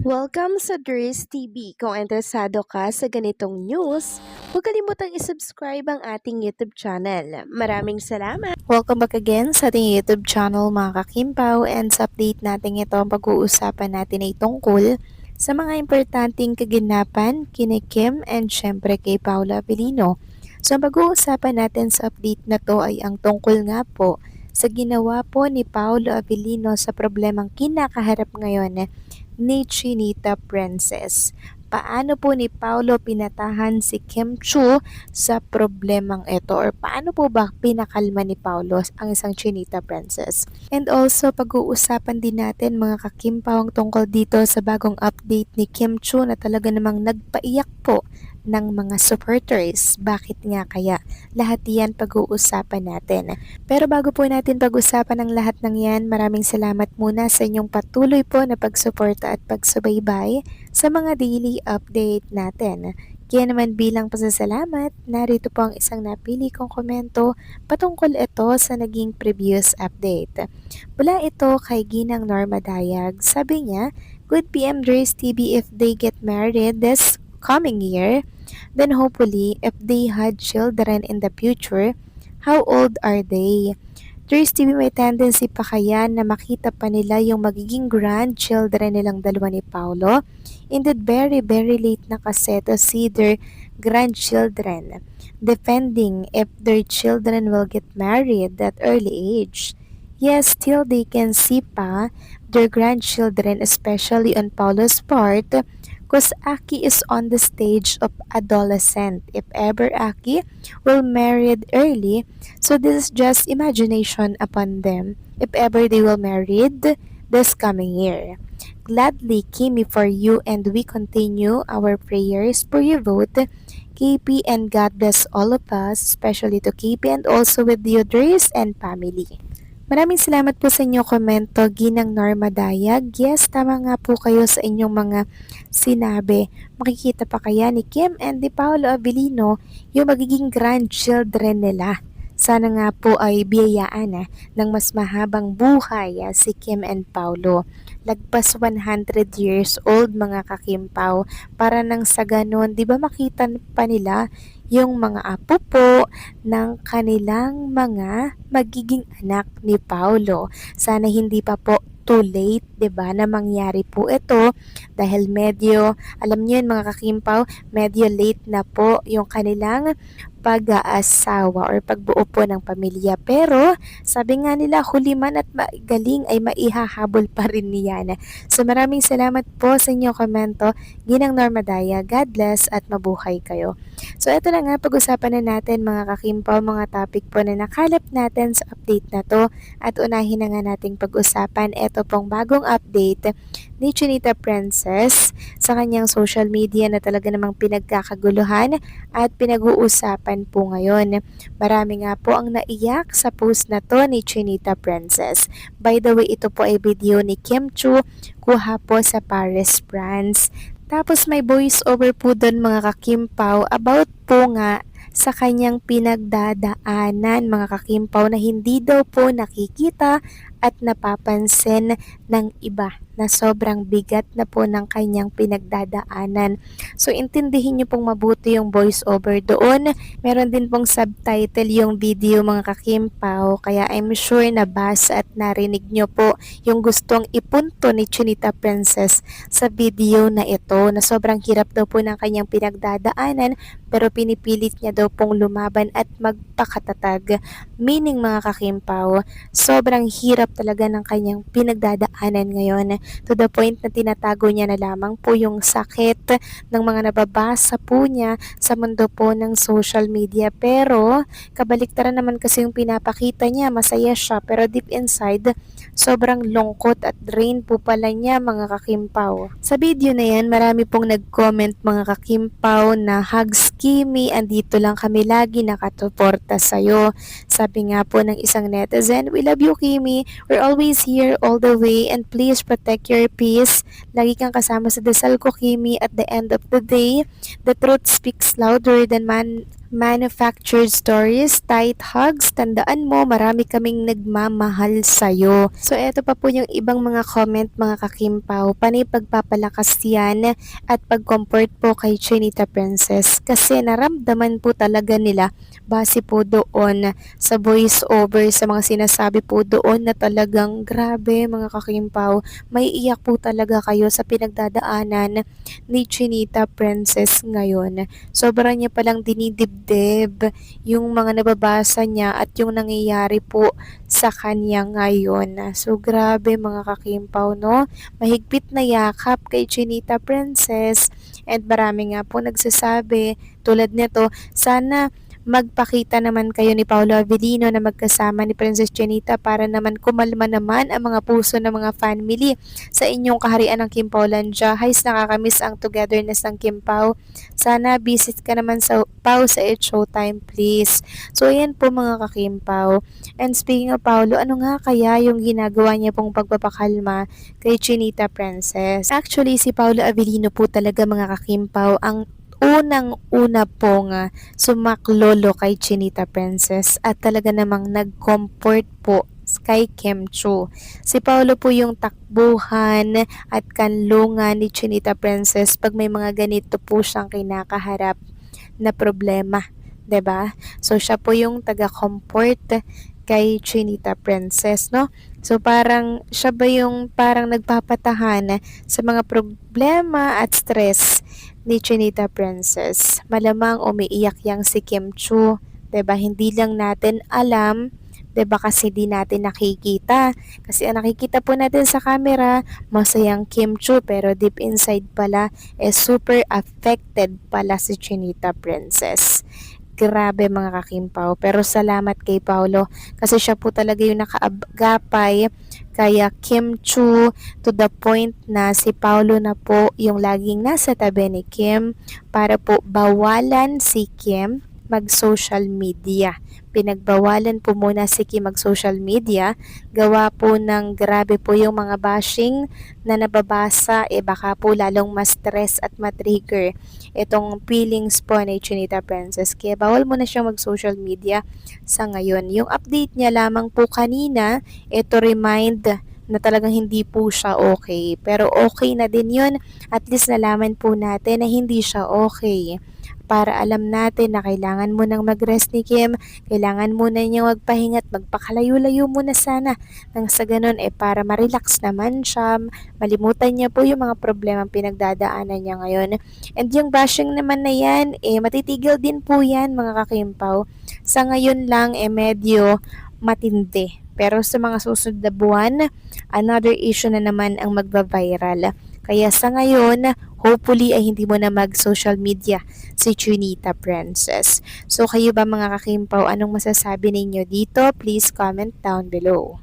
Welcome sa Dries TV. Kung interesado ka sa ganitong news, huwag kalimutang isubscribe ang ating YouTube channel. Maraming salamat! Welcome back again sa ating YouTube channel mga kakimpaw, and sa update natin ito ang pag-uusapan natin ay tungkol sa mga importanteng kaganapan kina Kim and syempre kay Paula Avellino. So ang pag-uusapan natin sa update na to ay ang tungkol nga po sa ginawa po ni Paula Avellino sa problemang kinakaharap ngayon ni Chinita Princess. Paano po ni Paolo pinatahan si Kim Chu sa problemang ito, or paano po ba pinakalma ni Paolo ang isang Chinita Princess? And also pag-uusapan din natin mga kakimpawang tungkol dito sa bagong update ni Kim Chu na talaga namang nagpaiyak po ng mga supporters. Bakit nga kaya? Lahat yan pag-uusapan natin. Pero bago po natin pag-usapan ang lahat ng yan, maraming salamat muna sa inyong patuloy po na pagsuporta at pagsubaybay sa mga daily update natin. Kaya naman bilang pasasalamat, narito po ang isang napili kong komento patungkol ito sa naging previous update. Mula ito kay Ginang Norma Dayag. Sabi niya, "Good PM Dres TV if they get married this coming year. Then hopefully, if they had children in the future, how old are they?" Dres TV, may tendency pa kaya na makita pa nila yung magiging grandchildren nilang dalawa ni Paolo? Indeed, very late na kasi to see their grandchildren defending if their children will get married at early age. Yes, still they can see pa their grandchildren, especially on Paolo's part, because Aki is on the stage of adolescent. If ever Aki will married early, so this is just imagination upon them. If ever they will married this coming year. Gladly, Kimi, for you, and we continue our prayers for your vote, KP, and God bless all of us, especially to KP and also with the others and family. Maraming salamat po sa inyong komento, Ginang Norma Dayag. Yes, tama nga po kayo sa inyong mga sinabi. Makikita pa kaya ni Kim and ni Paolo Avellino yung magiging grandchildren nila. Sana nga po ay biyayaan ng mas mahabang buhay si Kim and Paolo. Lagpas 100 years old mga kakimpaw, para nang sa ganon, di ba makita pa nila yung mga apo po ng kanilang mga magiging anak ni Paolo. Sana hindi pa po too late, 'di ba, na mangyari po ito, dahil medyo, alam niyo yun mga kakimpaw, medyo late na po yung kanilang pag-aasawa or pagbuo po ng pamilya. Pero sabi nga nila, huli man at magaling ay maihahabol pa rin niyan. So maraming salamat po sa inyong komento, Ginang Norma Daya. God bless at mabuhay kayo. So ito na nga, pag-usapan na natin mga kakimpaw, mga topic po na nakalap natin sa update na to, at unahin na nga nating pag-usapan ito pong bagong update ni Chinita Princess sa kanyang social media na talaga namang pinagkakaguluhan at pinag-uusapan po ngayon. Marami nga po ang naiyak sa post na to ni Chinita Princess. By the way, ito po ay video ni Kim Chu, kuha po sa Paris, France. Tapos may voice over po doon mga kakimpaw about po nga sa kanyang pinagdadaanan mga kakimpaw na hindi daw po nakikita at napapansin ng iba, na sobrang bigat na po ng kanyang pinagdadaanan. So intindihin niyo pong mabuti yung voice over doon. Meron din pong subtitle yung video mga kakimpaw, kaya I'm sure nabasa at narinig niyo po yung gustong ipunto ni Chinita Princess sa video na ito, na sobrang hirap daw po ng kanyang pinagdadaanan pero pinipilit niya daw pong lumaban at magpakatatag. Meaning mga kakimpaw, sobrang hirap talaga ng kanyang pinagdadaanan ngayon, to the point na tinatago niya na lamang po yung sakit ng mga nababasa po niya sa mundo po ng social media. Pero kabaliktaran naman kasi yung pinapakita niya, masaya siya, pero deep inside sobrang lungkot at drain po pala niya mga kakimpaw. Sa video na yan, marami pong nag-comment mga kakimpaw na, "Hugs Kimi, andito lang kami lagi nakatuporta sa'yo." Sabi nga po ng isang netizen, "We love you Kimi, we're always here all the way, and please protect your peace. Lagi kang kasama sa dasal ko Kimi. At the end of the day, the truth speaks louder than manufactured stories, tight hugs, tandaan mo marami kaming nagmamahal sa'yo. So eto pa po yung ibang mga comment mga kakimpaw, panay pagpapalakas yan at pag-comfort po kay Chinita Princess kasi naramdaman po talaga nila base po doon sa voice over sa mga sinasabi po doon na talagang grabe mga kakimpaw, may iyak po talaga kayo sa pinagdadaanan ni Chinita Princess ngayon. Sobrang niya palang dinidibdib yung mga nababasa niya at yung nangyayari po sa kanya ngayon. So grabe mga kakimpaw no, mahigpit na yakap kay Chinita Princess and marami nga po nagsasabi tulad nito, sana magpakita naman kayo ni Paolo Avellino na magkasama ni Princess Chinita para naman kumalma naman ang mga puso ng mga family sa inyong kaharian ng Kimpaulandia. Hays nakakamiss ang togetherness ng Kimpau. Sana visit ka naman sa Pau sa It's Showtime please. So ayan po mga kakimpaw. And speaking of Paolo, ano nga kaya yung ginagawa niya pong pagpapakalma kay Chinita Princess? Actually si Paolo Avellino po talaga mga kakimpaw ang unang-una pong sumaklolo kay Chinita Princess at talaga namang nag-comfort po kay Kim Chu. Si Paolo po yung takbuhan at kanlungan ni Chinita Princess pag may mga ganito po siyang kinakaharap na problema. 'Di ba? So siya po yung taga-comfort kay Chinita Princess, no? So parang siya ba yung parang nagpapatahan sa mga problema at stress ni Chinita Princess. Malamang umiiyak yang si Kim Chu, 'di ba? Hindi lang natin alam, 'di ba? Kasi di natin nakikita. Kasi ang nakikita po natin sa camera, masayang Kim Chu pero deep inside pala super affected pala si Chinita Princess. Grabe mga kakimpaw. Pero salamat kay Paolo kasi siya po talaga yung nakaagapay kaya Kim Chu to the point na si Paolo na po yung laging nasa tabi ni Kim para po bawalan si Kim mag-social media. Pinagbawalan po muna si Kim mag-social media. Gawa po ng grabe po yung mga bashing na nababasa. Baka po lalong ma-stress at ma-trigger itong feelings po ni Chinita Princess. Kaya bawal mo na siyang mag-social media sa ngayon. Yung update niya lamang po kanina, ito remind na talagang hindi po siya okay. Pero okay na din yun. At least nalaman po natin na hindi siya okay. Para alam natin na kailangan mo nang mag-rest ni Kim, kailangan mo na niyang magpahinga at magpakalayo-layo muna sana. Nang sa ganun para ma-relax naman siya, malimutan niya po yung mga problema pinagdadaanan niya ngayon. And yung bashing naman na yan, matitigil din po yan mga kakimpaw. Sa ngayon lang, medyo matindi. Pero sa mga susunod na buwan, another issue na naman ang magba-viral. Kaya sa ngayon, hopefully ay hindi mo na mag-social media si Chinita Princess. So kayo ba mga kakimpaw, anong masasabi ninyo dito? Please comment down below.